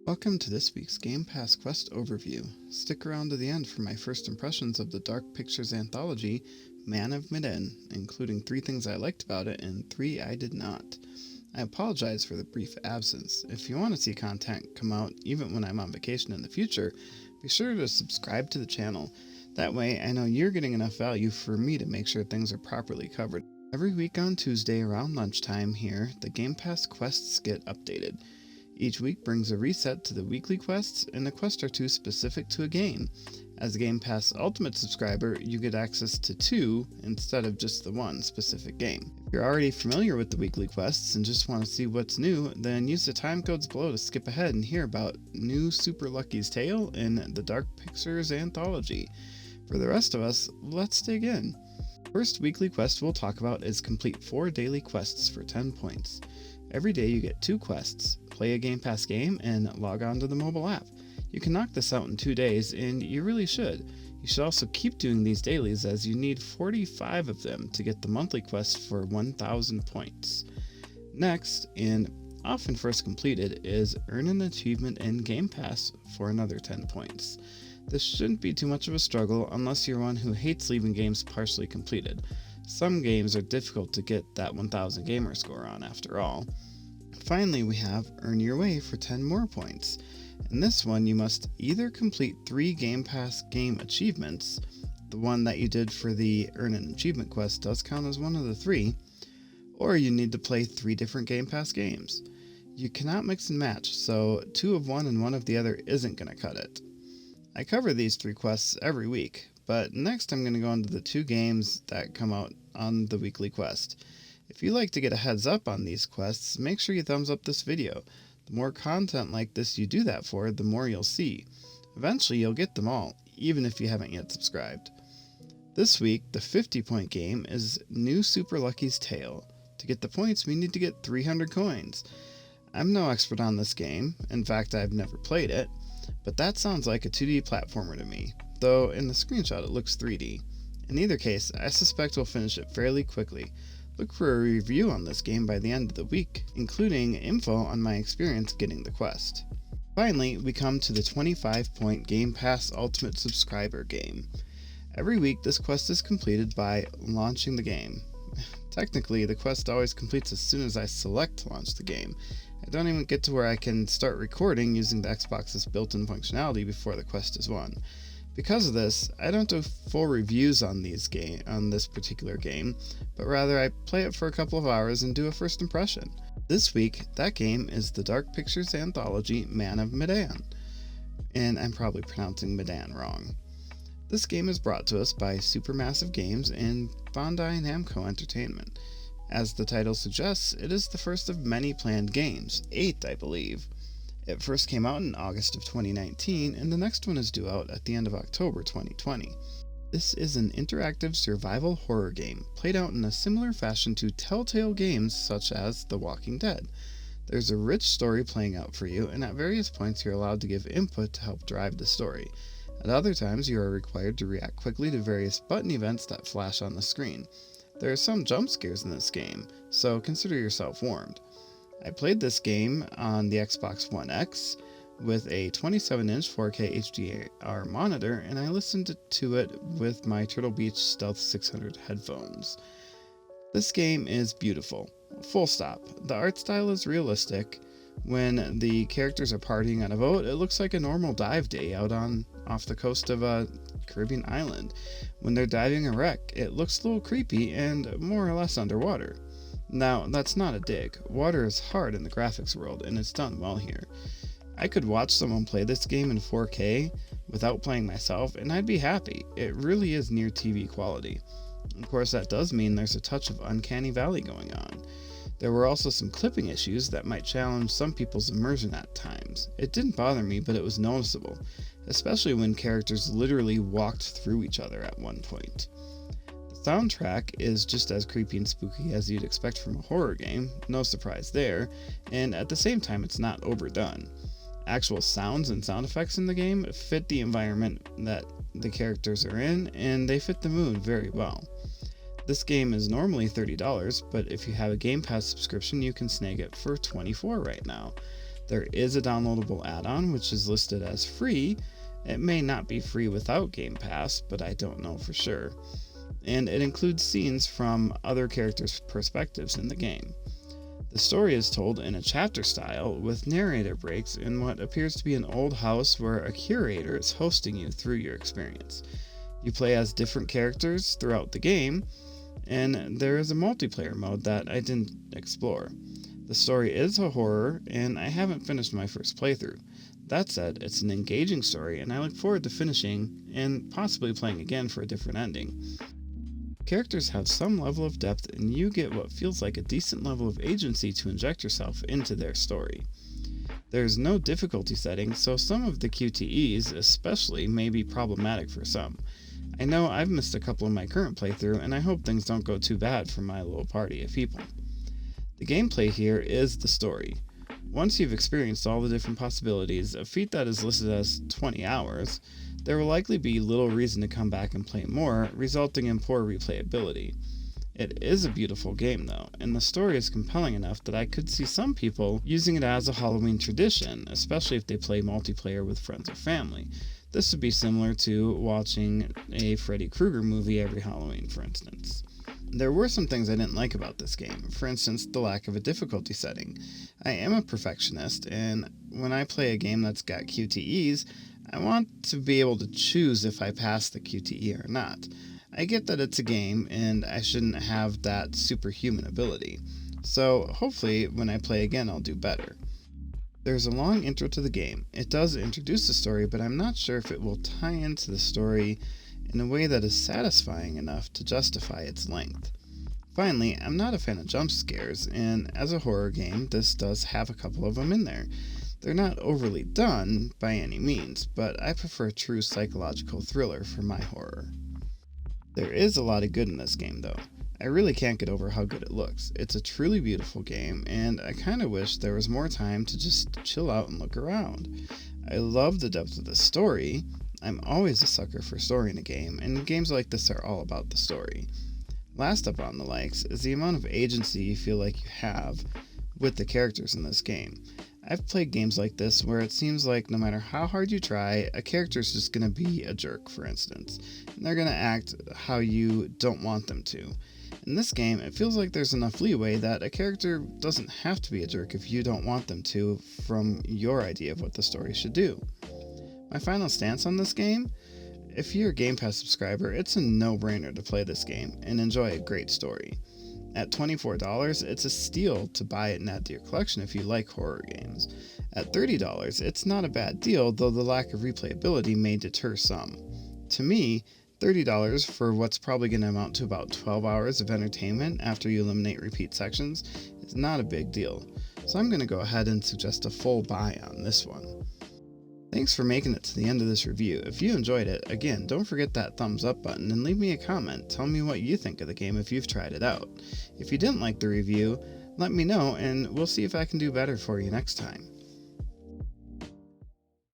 Welcome to this week's Game Pass Quest overview. Stick around to the end for my first impressions of the Dark Pictures Anthology, Man of Medan, including 3 things I liked about it and 3 I did not. I apologize for the brief absence. If you want to see content come out even when I'm on vacation in the future, be sure to subscribe to the channel. That way I know you're getting enough value for me to make sure things are properly covered. Every week on Tuesday around lunchtime here, the Game Pass quests get updated. Each week brings a reset to the weekly quests and a quest or 2 specific to a game. As a Game Pass Ultimate subscriber, you get access to 2 instead of just the 1 specific game. If you're already familiar with the weekly quests and just want to see what's new, then use the time codes below to skip ahead and hear about new Super Lucky's Tale and the Dark Pictures Anthology. For the rest of us, let's dig in. First weekly quest we'll talk about is complete 4 daily quests for 10 points. Every day you get 2 quests, play a Game Pass game, and log on to the mobile app. You can knock this out in 2 days, and you really should. You should also keep doing these dailies as you need 45 of them to get the monthly quest for 1,000 points. Next, and often first completed, is earn an achievement in Game Pass for another 10 points. This shouldn't be too much of a struggle unless you're one who hates leaving games partially completed. Some games are difficult to get that 1000 gamer score on after all. Finally, we have Earn Your Way for 10 more points. In this one, you must either complete 3 Game Pass game achievements, the one that you did for the Earn an Achievement quest does count as one of the 3, or you need to play 3 different Game Pass games. You cannot mix and match, so 2 of one and 1 of the other isn't going to cut it. I cover these 3 quests every week, but next I'm going to go into the 2 games that come out on the weekly quest. If you like to get a heads up on these quests, make sure you thumbs up this video. The more content like this you do that for, the more you'll see. Eventually you'll get them all, even if you haven't yet subscribed. This week, the 50-point game is New Super Lucky's Tale. To get the points, we need to get 300 coins. I'm no expert on this game, in fact I've never played it, but that sounds like a 2D platformer to me, though in the screenshot it looks 3D. In either case, I suspect we'll finish it fairly quickly. Look for a review on this game by the end of the week, including info on my experience getting the quest. Finally, we come to the 25-point Game Pass Ultimate Subscriber game. Every week this quest is completed by launching the game. Technically, the quest always completes as soon as I select to launch the game. I don't even get to where I can start recording using the Xbox's built-in functionality before the quest is won. Because of this, I don't do full reviews on this particular game, but rather I play it for a couple of hours and do a first impression. This week, that game is the Dark Pictures Anthology Man of Medan, and I'm probably pronouncing Medan wrong. This game is brought to us by Supermassive Games and Bandai Namco Entertainment. As the title suggests, it is the first of many planned games, 8 I believe. It first came out in August of 2019, and the next one is due out at the end of October 2020. This is an interactive survival horror game, played out in a similar fashion to Telltale games such as The Walking Dead. There's a rich story playing out for you, and at various points you're allowed to give input to help drive the story. At other times you are required to react quickly to various button events that flash on the screen. There are some jump scares in this game, so consider yourself warned. I played this game on the Xbox One X with a 27-inch 4K HDR monitor, and I listened to it with my Turtle Beach Stealth 600 headphones. This game is beautiful. Full stop. The art style is realistic. When the characters are partying on a boat, it looks like a normal dive day out off the coast of a Caribbean island. When they're diving a wreck, it looks a little creepy and more or less underwater. Now, that's not a dig. Water is hard in the graphics world, and it's done well here. I could watch someone play this game in 4K without playing myself, and I'd be happy. It really is near TV quality. Of course, that does mean there's a touch of Uncanny Valley going on. There were also some clipping issues that might challenge some people's immersion at times. It didn't bother me, but it was noticeable, especially when characters literally walked through each other at one point. The soundtrack is just as creepy and spooky as you'd expect from a horror game, no surprise there, and at the same time it's not overdone. Actual sounds and sound effects in the game fit the environment that the characters are in, and they fit the mood very well. This game is normally $30, but if you have a Game Pass subscription you can snag it for $24 right now. There is a downloadable add-on which is listed as free. It may not be free without Game Pass, but I don't know for sure. And it includes scenes from other characters' perspectives in the game. The story is told in a chapter style with narrator breaks in what appears to be an old house where a curator is hosting you through your experience. You play as different characters throughout the game, and there is a multiplayer mode that I didn't explore. The story is a horror, and I haven't finished my first playthrough. That said, it's an engaging story, and I look forward to finishing and possibly playing again for a different ending. Characters have some level of depth, and you get what feels like a decent level of agency to inject yourself into their story. There is no difficulty setting, so some of the QTEs especially may be problematic for some. I know I've missed a couple in my current playthrough, and I hope things don't go too bad for my little party of people. The gameplay here is the story. Once you've experienced all the different possibilities, a feat that is listed as 20 hours, there will likely be little reason to come back and play more, resulting in poor replayability. It is a beautiful game though, and the story is compelling enough that I could see some people using it as a Halloween tradition, especially if they play multiplayer with friends or family. This would be similar to watching a Freddy Krueger movie every Halloween, for instance. There were some things I didn't like about this game, for instance, the lack of a difficulty setting. I am a perfectionist, and when I play a game that's got QTEs, I want to be able to choose if I pass the QTE or not. I get that it's a game, and I shouldn't have that superhuman ability. So hopefully, when I play again, I'll do better. There's a long intro to the game. It does introduce the story, but I'm not sure if it will tie into the story in a way that is satisfying enough to justify its length. Finally, I'm not a fan of jump scares, and as a horror game, this does have a couple of them in there. They're not overly done by any means, but I prefer a true psychological thriller for my horror. There is a lot of good in this game though. I really can't get over how good it looks. It's a truly beautiful game, and I kinda wish there was more time to just chill out and look around. I love the depth of the story. I'm always a sucker for story in a game, and games like this are all about the story. Last up on the likes is the amount of agency you feel like you have with the characters in this game. I've played games like this where it seems like no matter how hard you try, a character is just going to be a jerk, for instance, and they're going to act how you don't want them to. In this game, it feels like there's enough leeway that a character doesn't have to be a jerk if you don't want them to from your idea of what the story should do. My final stance on this game? If you're a Game Pass subscriber, it's a no-brainer to play this game and enjoy a great story. At $24, it's a steal to buy it and add to your collection if you like horror games. At $30, it's not a bad deal, though the lack of replayability may deter some. To me, $30 for what's probably going to amount to about 12 hours of entertainment after you eliminate repeat sections is not a big deal, so I'm going to go ahead and suggest a full buy on this one. Thanks for making it to the end of this review. If you enjoyed it, again, don't forget that thumbs up button and leave me a comment. Tell me what you think of the game if you've tried it out. If you didn't like the review, let me know and we'll see if I can do better for you next time.